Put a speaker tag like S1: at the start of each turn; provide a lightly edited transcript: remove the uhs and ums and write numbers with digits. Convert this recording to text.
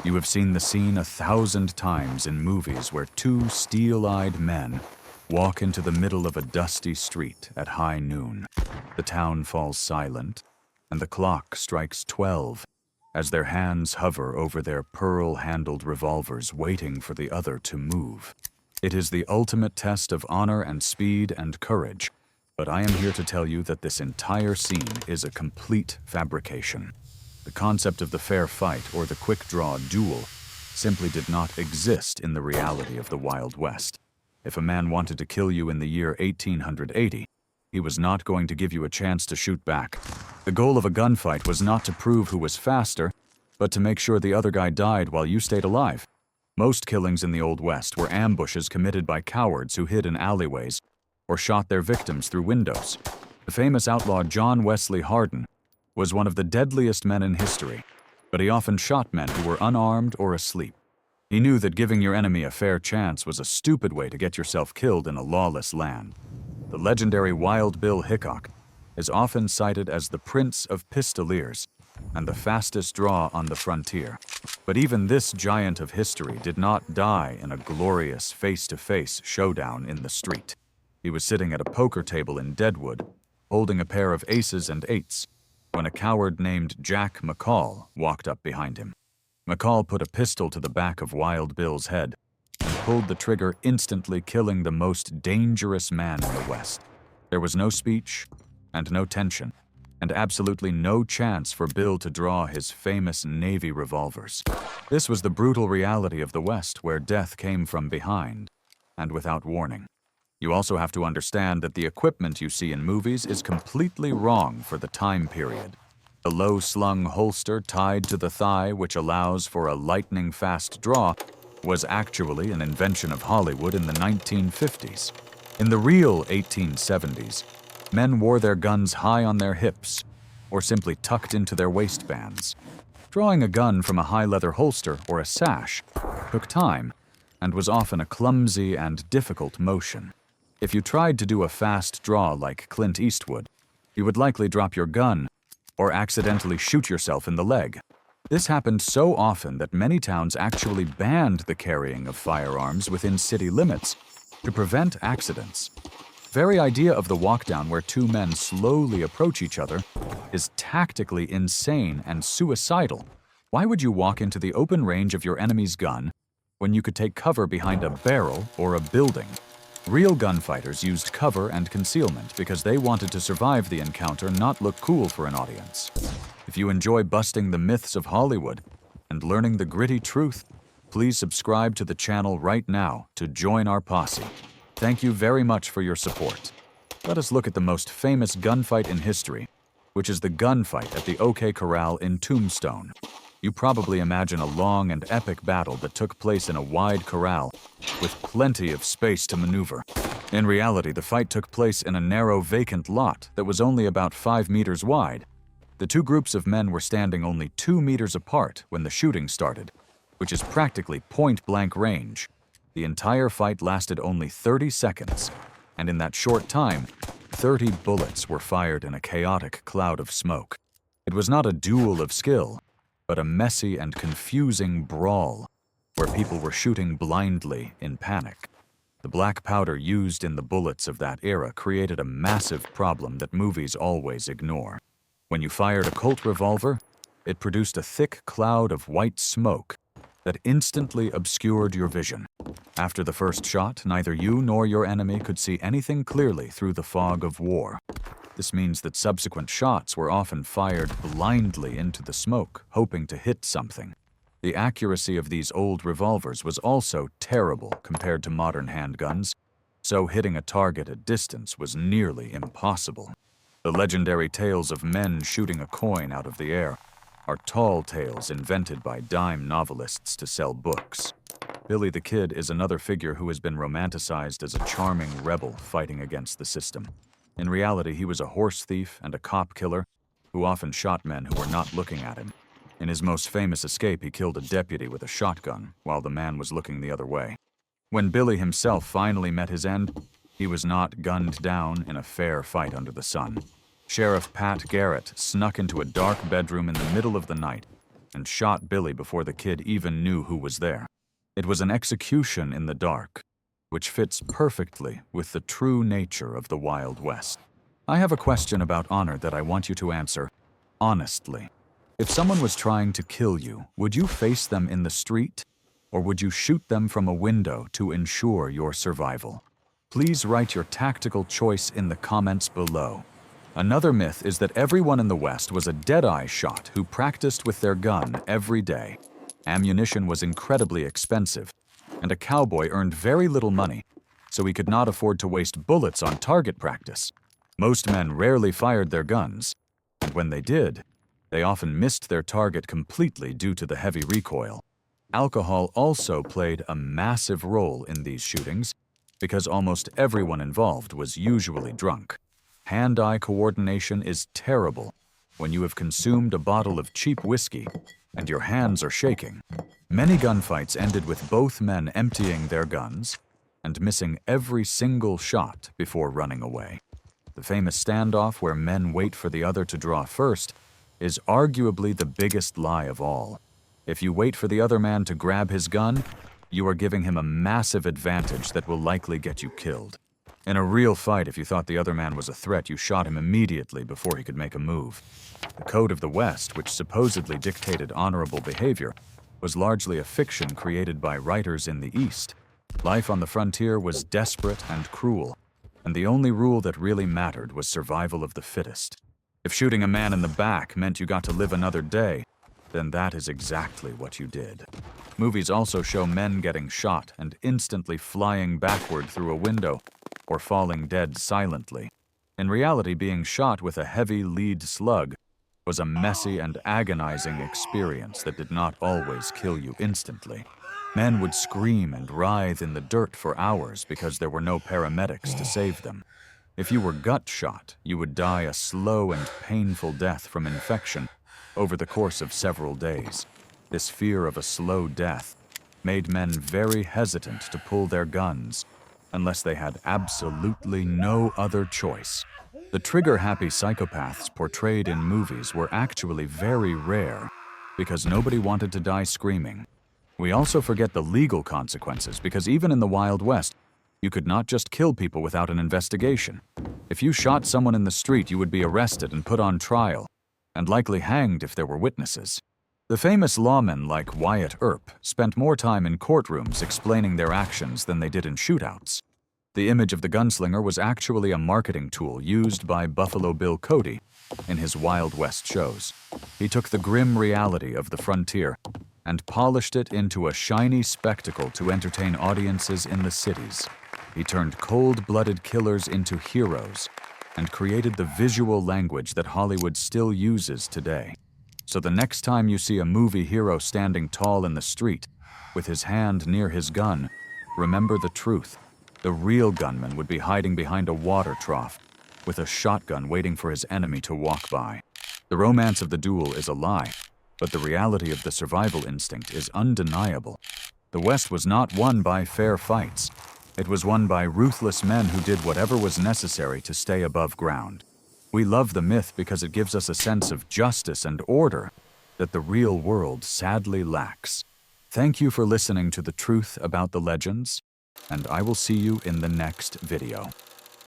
S1: You have seen the scene 1,000 times in movies where two steel-eyed men walk into the middle of a dusty street at high noon. The town falls silent, and the clock strikes 12 as their hands hover over their pearl-handled revolvers, waiting for the other to move. It is the ultimate test of honor and speed and courage, but I am here to tell you that this entire scene is a complete fabrication. The concept of the fair fight or the quick-draw duel simply did not exist in the reality of the Wild West. If a man wanted to kill you in the year 1880, he was not going to give you a chance to shoot back. The goal of a gunfight was not to prove who was faster, but to make sure the other guy died while you stayed alive. Most killings in the Old West were ambushes committed by cowards who hid in alleyways or shot their victims through windows. The famous outlaw John Wesley Hardin was one of the deadliest men in history, but he often shot men who were unarmed or asleep. He knew that giving your enemy a fair chance was a stupid way to get yourself killed in a lawless land. The legendary Wild Bill Hickok is often cited as the Prince of Pistoliers and the fastest draw on the frontier. But even this giant of history did not die in a glorious face-to-face showdown in the street. He was sitting at a poker table in Deadwood, holding a pair of aces and eights, when a coward named Jack McCall walked up behind him. McCall put a pistol to the back of Wild Bill's head and pulled the trigger, instantly killing the most dangerous man in the West. There was no speech and no tension, and absolutely no chance for Bill to draw his famous Navy revolvers. This was the brutal reality of the West, where death came from behind and without warning. You also have to understand that the equipment you see in movies is completely wrong for the time period. The low-slung holster tied to the thigh, which allows for a lightning-fast draw, was actually an invention of Hollywood in the 1950s. In the real 1870s, men wore their guns high on their hips or simply tucked into their waistbands. Drawing a gun from a high-leather holster or a sash took time and was often a clumsy and difficult motion. If you tried to do a fast draw like Clint Eastwood, you would likely drop your gun or accidentally shoot yourself in the leg. This happened so often that many towns actually banned the carrying of firearms within city limits to prevent accidents. The very idea of the walkdown where two men slowly approach each other is tactically insane and suicidal. Why would you walk into the open range of your enemy's gun when you could take cover behind a barrel or a building? Real gunfighters used cover and concealment because they wanted to survive the encounter, not look cool for an audience. If you enjoy busting the myths of Hollywood and learning the gritty truth, please subscribe to the channel right now to join our posse. Thank you very much for your support. Let us look at the most famous gunfight in history, which is the gunfight at the OK Corral in Tombstone. You probably imagine a long and epic battle that took place in a wide corral with plenty of space to maneuver. In reality, the fight took place in a narrow, vacant lot that was only about 5 meters wide. The two groups of men were standing only 2 meters apart when the shooting started, which is practically point-blank range. The entire fight lasted only 30 seconds, and in that short time, 30 bullets were fired in a chaotic cloud of smoke. It was not a duel of skill, but a messy and confusing brawl where people were shooting blindly in panic. The black powder used in the bullets of that era created a massive problem that movies always ignore. When you fired a Colt revolver, it produced a thick cloud of white smoke that instantly obscured your vision. After the first shot, neither you nor your enemy could see anything clearly through the fog of war. This means that subsequent shots were often fired blindly into the smoke, hoping to hit something. The accuracy of these old revolvers was also terrible compared to modern handguns, so hitting a target at distance was nearly impossible. The legendary tales of men shooting a coin out of the air are tall tales invented by dime novelists to sell books. Billy the Kid is another figure who has been romanticized as a charming rebel fighting against the system. In reality, he was a horse thief and a cop killer who often shot men who were not looking at him. In his most famous escape, he killed a deputy with a shotgun while the man was looking the other way. When Billy himself finally met his end, he was not gunned down in a fair fight under the sun. Sheriff Pat Garrett snuck into a dark bedroom in the middle of the night and shot Billy before the kid even knew who was there. It was an execution in the dark, which fits perfectly with the true nature of the Wild West. I have a question about honor that I want you to answer honestly. If someone was trying to kill you, would you face them in the street, or would you shoot them from a window to ensure your survival? Please write your tactical choice in the comments below. Another myth is that everyone in the West was a dead-eye shot who practiced with their gun every day. Ammunition was incredibly expensive, and a cowboy earned very little money, so he could not afford to waste bullets on target practice. Most men rarely fired their guns, and when they did, they often missed their target completely due to the heavy recoil. Alcohol also played a massive role in these shootings because almost everyone involved was usually drunk. Hand-eye coordination is terrible when you have consumed a bottle of cheap whiskey and your hands are shaking. Many gunfights ended with both men emptying their guns and missing every single shot before running away. The famous standoff where men wait for the other to draw first is arguably the biggest lie of all. If you wait for the other man to grab his gun, you are giving him a massive advantage that will likely get you killed. In a real fight, if you thought the other man was a threat, you shot him immediately before he could make a move. The Code of the West, which supposedly dictated honorable behavior, was largely a fiction created by writers in the East. Life on the frontier was desperate and cruel, and the only rule that really mattered was survival of the fittest. If shooting a man in the back meant you got to live another day, then that is exactly what you did. Movies also show men getting shot and instantly flying backward through a window or falling dead silently. In reality, being shot with a heavy lead slug was a messy and agonizing experience that did not always kill you instantly. Men would scream and writhe in the dirt for hours because there were no paramedics to save them. If you were gut shot, you would die a slow and painful death from infection over the course of several days. This fear of a slow death made men very hesitant to pull their guns unless they had absolutely no other choice. The trigger-happy psychopaths portrayed in movies were actually very rare because nobody wanted to die screaming. We also forget the legal consequences because even in the Wild West, you could not just kill people without an investigation. If you shot someone in the street, you would be arrested and put on trial, and likely hanged if there were witnesses. The famous lawmen like Wyatt Earp spent more time in courtrooms explaining their actions than they did in shootouts. The image of the gunslinger was actually a marketing tool used by Buffalo Bill Cody in his Wild West shows. He took the grim reality of the frontier and polished it into a shiny spectacle to entertain audiences in the cities. He turned cold-blooded killers into heroes and created the visual language that Hollywood still uses today. So the next time you see a movie hero standing tall in the street with his hand near his gun, remember the truth. The real gunman would be hiding behind a water trough with a shotgun waiting for his enemy to walk by. The romance of the duel is a lie, but the reality of the survival instinct is undeniable. The West was not won by fair fights. It was won by ruthless men who did whatever was necessary to stay above ground. We love the myth because it gives us a sense of justice and order that the real world sadly lacks. Thank you for listening to The Truth About the Legends, and I will see you in the next video.